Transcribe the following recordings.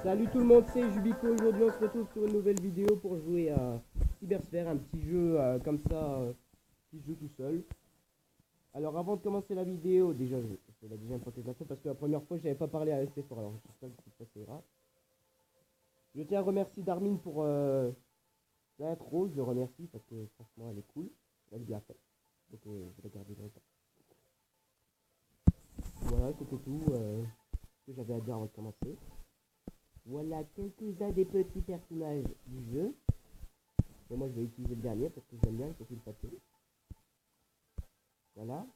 Salut tout le monde, c'est Jubico. Aujourd'hui on se retrouve sur une nouvelle vidéo pour jouer à Cybersphere, un petit jeu comme ça, qui se joue tout seul. Alors avant de commencer la vidéo, déjà je vais déjà me présenter un peu parce que la première fois je n'avais pas parlé à ST4, alors j'espère que ça ira. Je tiens à remercier Darmin pour l'intro, je le remercie parce que franchement elle est cool, elle est bien faite, donc je vais la garder longtemps. Voilà, c'était tout ce que j'avais à dire avant de commencer. Voilà quelques-uns des petits personnages du jeu. Et moi je vais utiliser le dernier parce que j'aime bien, c'est le papier. Voilà.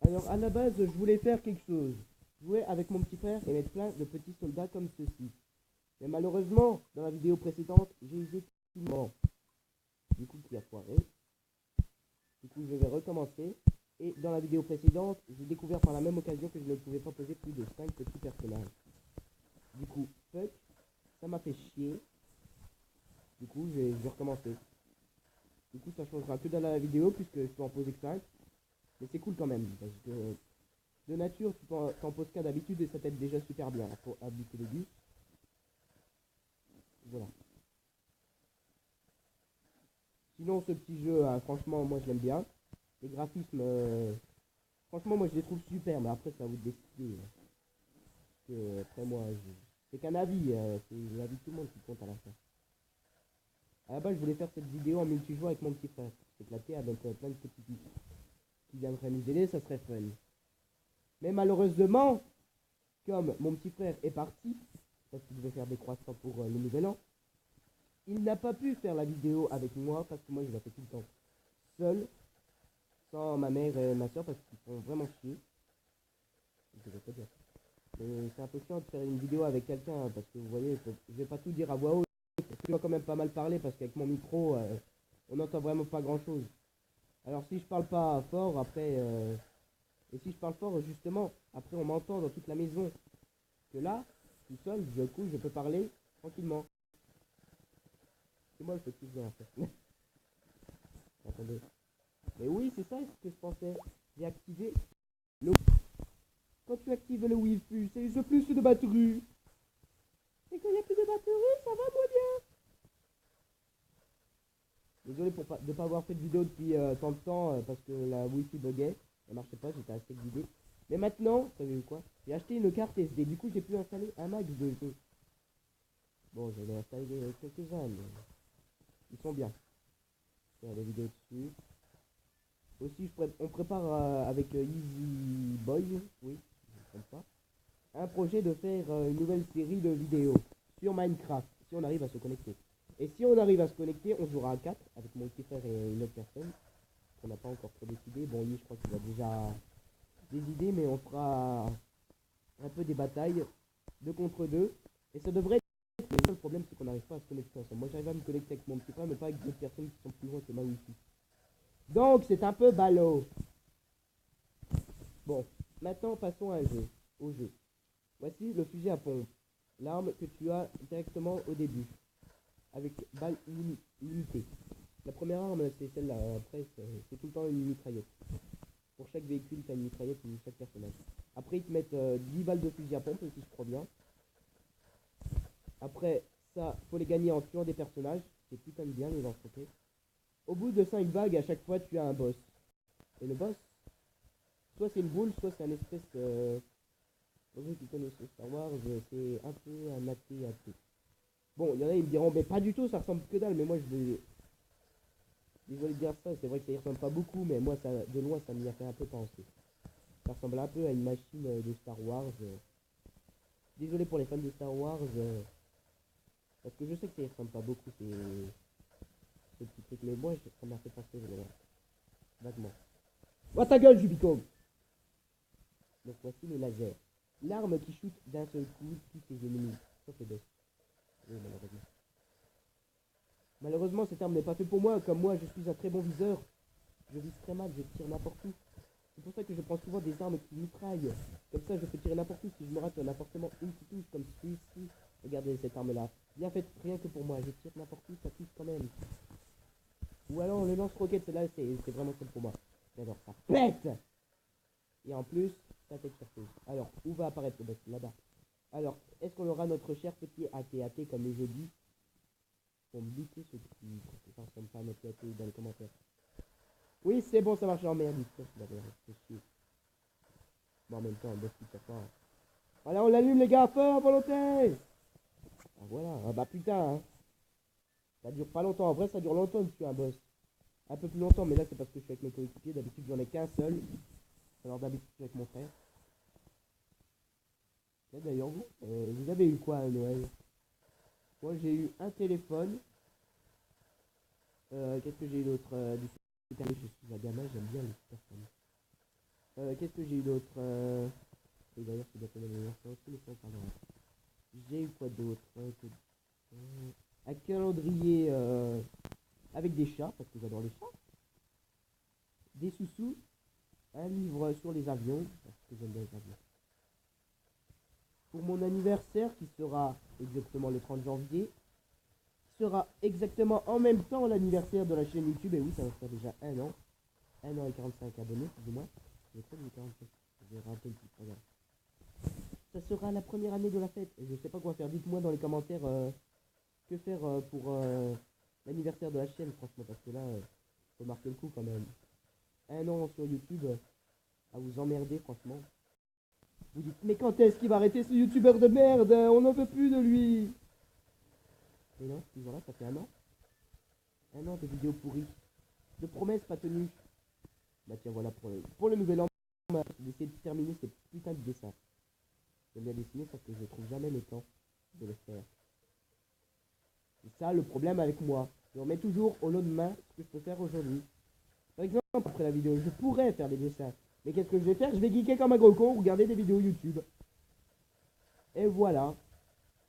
Alors à la base je voulais faire quelque chose. Jouer avec mon petit frère et mettre plein de petits soldats comme ceci. Mais malheureusement, dans la vidéo précédente, j'ai usé tout. Du coup qui a foiré. Du coup je vais recommencer. Et dans la vidéo précédente, j'ai découvert par la même occasion que je ne pouvais pas poser plus de 5 petits personnages. Du coup, fuck, ça m'a fait chier. Du coup, je vais recommencer. Du coup, ça changera que dans la vidéo puisque je peux en poser que 5. Mais c'est cool quand même parce que de nature, tu t'en poses qu'à d'habitude et ça t'aide déjà super bien pour habiter les bus. Voilà. Sinon, ce petit jeu, franchement, moi je l'aime bien. Les graphismes, franchement, moi je les trouve super, mais après, c'est à vous de décider. Parce que, après, moi, c'est qu'un avis, c'est l'avis de tout le monde qui compte à la fin. À la base, je voulais faire cette vidéo en multijoueur avec mon petit frère. C'est éclaté avec plein de petits bits qui viendraient nous aider, ça serait fun. Mais malheureusement, comme mon petit frère est parti, parce qu'il devait faire des croissants pour le nouvel an, il n'a pas pu faire la vidéo avec moi, parce que moi je la fais tout le temps seul, sans ma mère et ma soeur, parce qu'ils font vraiment chier. Je vais pas dire. Mais c'est un peu chiant de faire une vidéo avec quelqu'un, parce que vous voyez, je vais pas tout dire à voix haute, parce que je dois quand même pas mal parler, parce qu'avec mon micro, on n'entend vraiment pas grand chose. Alors si je parle pas fort, après... et si je parle fort, justement, après on m'entend dans toute la maison. Que là, tout seul, du coup, je peux parler tranquillement. C'est moi le petit bien en fait. Attendez. Mais oui, c'est ça ce que je pensais. J'ai activé le... Quand tu actives le Wi-Fi, c'est juste plus de batterie. Et quand il n'y a plus de batterie, ça va moins bien. Désolé de ne pas avoir fait de vidéo depuis tant de temps parce que la Wi-Fi buguait. Ça marchait pas, j'étais assez guidé. Mais maintenant, vous savez quoi? J'ai acheté une carte SD. Du coup, j'ai pu installer un max de jeux. Bon, j'en ai installé quelques-uns, mais ils sont bien. Il y a des vidéos dessus. Aussi, on prépare avec Easy Boy, oui, comme ça, un projet de faire une nouvelle série de vidéos sur Minecraft, si on arrive à se connecter. Et si on arrive à se connecter, on jouera à 4 avec mon petit frère et une autre personne, qu'on n'a pas encore trop décidé. Bon, lui, je crois qu'il a déjà des idées, mais on fera un peu des batailles, 2 contre 2, et ça devrait être... Le seul problème, c'est qu'on n'arrive pas à se connecter ensemble. Moi, j'arrive à me connecter avec mon petit frère, mais pas avec d'autres personnes qui sont plus loin que ma wifi. Donc, c'est un peu ballot. Bon, maintenant, passons au jeu. Voici le fusil à pompe. L'arme que tu as directement au début, avec balle limitée. La première arme, c'est celle-là. Après, c'est tout le temps une mitraillette. Pour chaque véhicule, tu as une mitraillette ou chaque personnage. Après, ils te mettent 10 balles de fusil à pompe, si je crois bien. Après, ça, faut les gagner en tuant des personnages. C'est putain de bien, les entreprises. Au bout de 5 vagues, à chaque fois, tu as un boss. Et le boss, soit c'est une boule, soit c'est un espèce... pour ceux qui connaissent Star Wars, c'est un peu un AT-AT. Bon, il y en a, ils me diront, mais pas du tout, ça ressemble que dalle. Mais moi, je vais... Désolé de dire ça, c'est vrai que ça y ressemble pas beaucoup, mais moi, ça, de loin, ça m'y a fait un peu penser. Ça ressemble un peu à une machine de Star Wars. Désolé pour les fans de Star Wars, parce que je sais que ça y ressemble pas beaucoup, ce petit truc. Mais moi, ça m'a fait penser, vaguement. Oh ta gueule, Jubico! Donc voici le laser. L'arme qui shoot d'un seul coup tous ses ennemis. Sauf les boss. Oui, malheureusement. Malheureusement, cette arme n'est pas faite pour moi. Comme moi, je suis un très bon viseur. Je vise très mal, je tire n'importe où. C'est pour ça que je prends souvent des armes qui mitraillent. Comme ça, je peux tirer n'importe où. Si je me rate, il y en a forcément une qui touche, comme celui-ci. Regardez cette arme-là. Bien faite, rien que pour moi. Je tire n'importe où, ça touche quand même. Ou alors, le lance-roquette, celle-là, c'est vraiment celle pour moi. J'adore ça. Pète! Et en plus, ça fait surprise. Alors, où va apparaître le boss? Là-bas. Alors, est-ce qu'on aura notre cher petit AT comme les jeudis? Pour me buter ce qui ça ressemble pas à notre AT dans les commentaires. Oui, c'est bon, ça marche en merde. C'est chier. Bon, en même temps, on bosse tout pas. Voilà, on l'allume les gars, fort, volonté. Ah voilà, ah bah putain, hein. Ça dure pas longtemps, en vrai ça dure longtemps de tuer un boss. Un peu plus longtemps, mais là c'est parce que je suis avec mes coéquipiers, d'habitude j'en ai qu'un seul. Alors d'habitude je suis avec mon frère. Et d'ailleurs vous avez eu quoi à Noël? Moi j'ai eu un téléphone. Qu'est-ce que j'ai eu d'autre? Du Super Nintendo, je suis un gamin, j'aime bien les Super Nintendo. Qu'est-ce que j'ai eu d'autre? Et d'ailleurs c'est bientôt l'anniversaire aussi, mais ça on parlera. J'ai eu quoi d'autre? Un calendrier avec des chats, parce que j'adore les chats. Des sous-sous. Un livre sur les avions, parce que j'aime bien les avions. Pour mon anniversaire, qui sera exactement le 30 janvier, qui sera exactement en même temps l'anniversaire de la chaîne YouTube, et oui, ça va faire déjà 1 an. 1 an et 45 abonnés, plus ou moins. J'ai pas 45, je vais rater le petit programme. Ça sera la première année de la fête, et je sais pas quoi faire. Dites-moi dans les commentaires que faire pour l'anniversaire de la chaîne, franchement, parce que là, faut marquer le coup quand même. 1 an sur YouTube, à vous emmerder, franchement. Vous dites, mais quand est-ce qu'il va arrêter ce youtubeur de merde? On n'en veut plus de lui. Et non, toujours là, ça fait 1 an. 1 an de vidéos pourries. De promesses pas tenues. Bah tiens, voilà, pour le nouvel an, j'ai essayé de terminer ces putains de dessins. J'aime bien dessiner parce que je trouve jamais le temps de le faire. C'est ça le problème avec moi. Je remets toujours au lendemain ce que je peux faire aujourd'hui. Par exemple, après la vidéo, je pourrais faire des dessins. Mais qu'est-ce que je vais faire? Je vais geeker comme un gros con, regarder des vidéos YouTube. Et voilà.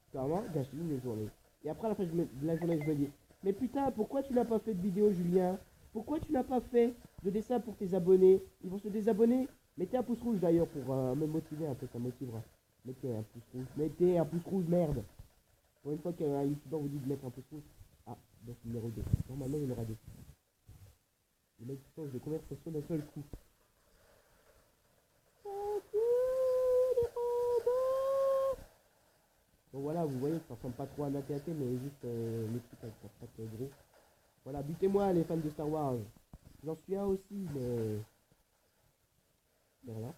Clairement, gâcher une journée. Et après, à la fin de la journée, je me dis, mais putain, pourquoi tu n'as pas fait de vidéo, Julien? Pourquoi tu n'as pas fait de dessin pour tes abonnés? Ils vont se désabonner. Mettez un pouce rouge d'ailleurs pour me motiver un peu, ça motivera. Mettez un pouce rouge. Mettez un pouce rouge, merde. Pour une fois qu'un youtubeur vous dit de mettre un pouce rouge. Ah, donc numéro 2. Normalement, il y en aura 2. Le mec qui change de conversation d'un seul coup. Donc voilà, vous voyez, ça ressemble pas trop à un AT-AT, mais juste les trucs avec la patte gros. Voilà, butez-moi les fans de Star Wars. J'en suis un aussi, mais... voilà,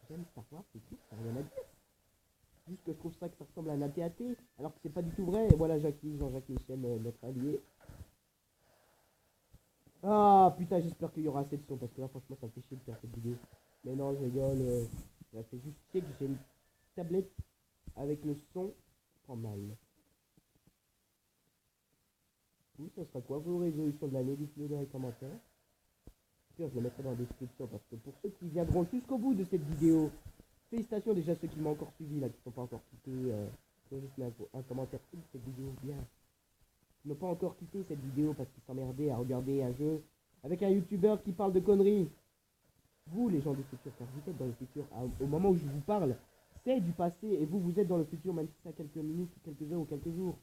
j'aime Star Wars, c'est tout, ça n'a rien à dire. Juste que je trouve ça que ça ressemble à un AT-AT, alors que c'est pas du tout vrai. Et voilà, Jean-Jacques Michel, notre allié. Ah putain, j'espère qu'il y aura assez de son, parce que là, franchement, ça me fait chier de faire cette vidéo. Mais non, je rigole. Ça fait juste chier que j'ai une tablette avec le son en mal. Oui, ça sera quoi vos résolutions de l'année? Dites-le dans les commentaires. Puis je le mettrai dans la description, parce que pour ceux qui viendront jusqu'au bout de cette vidéo, félicitations déjà ceux qui m'ont encore suivi là, qui ne sont pas encore quittés. Juste un commentaire sous cette vidéo, bien. Ils n'ont pas encore quitté cette vidéo parce qu'ils s'emmerdaient à regarder un jeu avec un youtubeur qui parle de conneries. Vous, les gens du futur, car vous êtes dans le futur, au moment où je vous parle, c'est du passé, et vous, vous êtes dans le futur, même si c'est à quelques minutes, quelques heures ou quelques jours.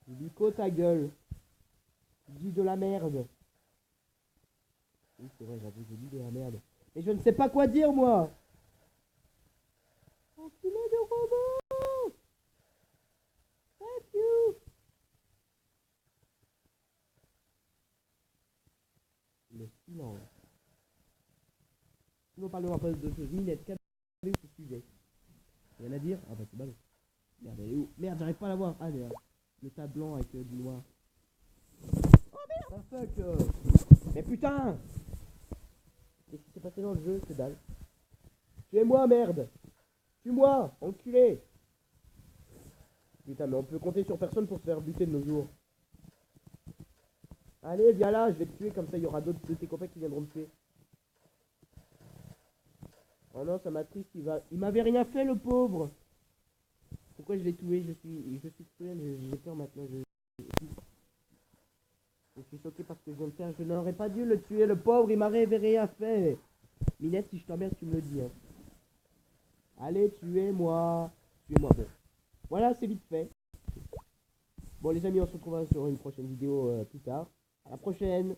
Nico, ta gueule. Dis de la merde. Oui, c'est vrai, j'avoue, j'ai dit de la merde. Mais je ne sais pas quoi dire, moi. Enculé de robot. Thank you. Le silence. Nous parlons après de choses. Minette, qu'avez-vous ce sujet? Rien à dire? Ah bah c'est ballot. Merde, elle est où? Merde, j'arrive pas à la voir. Ah, le tas blanc avec du noir. Oh merde! Ah, fuck. Mais putain! Qu'est-ce qui s'est passé dans le jeu? C'est dalle. Tuez-moi, merde! Tue-moi, enculé! Putain, mais on peut compter sur personne pour se faire buter de nos jours. Allez, viens là, je vais te tuer, comme ça il y aura d'autres de tes copains qui viendront me tuer. Oh non, ça m'attriste, il m'avait rien fait, le pauvre! Pourquoi je l'ai tué? Je suis cruel, j'ai peur maintenant. Je suis choqué parce que je viens de faire. Je n'aurais pas dû le tuer, le pauvre, il m'avait rien fait. Minette, si je t'emmerde, tu me le dis. Hein. Allez, tuez-moi. Tuez-moi, bon. Voilà, c'est vite fait. Bon, les amis, on se retrouvera sur une prochaine vidéo plus tard. À la prochaine.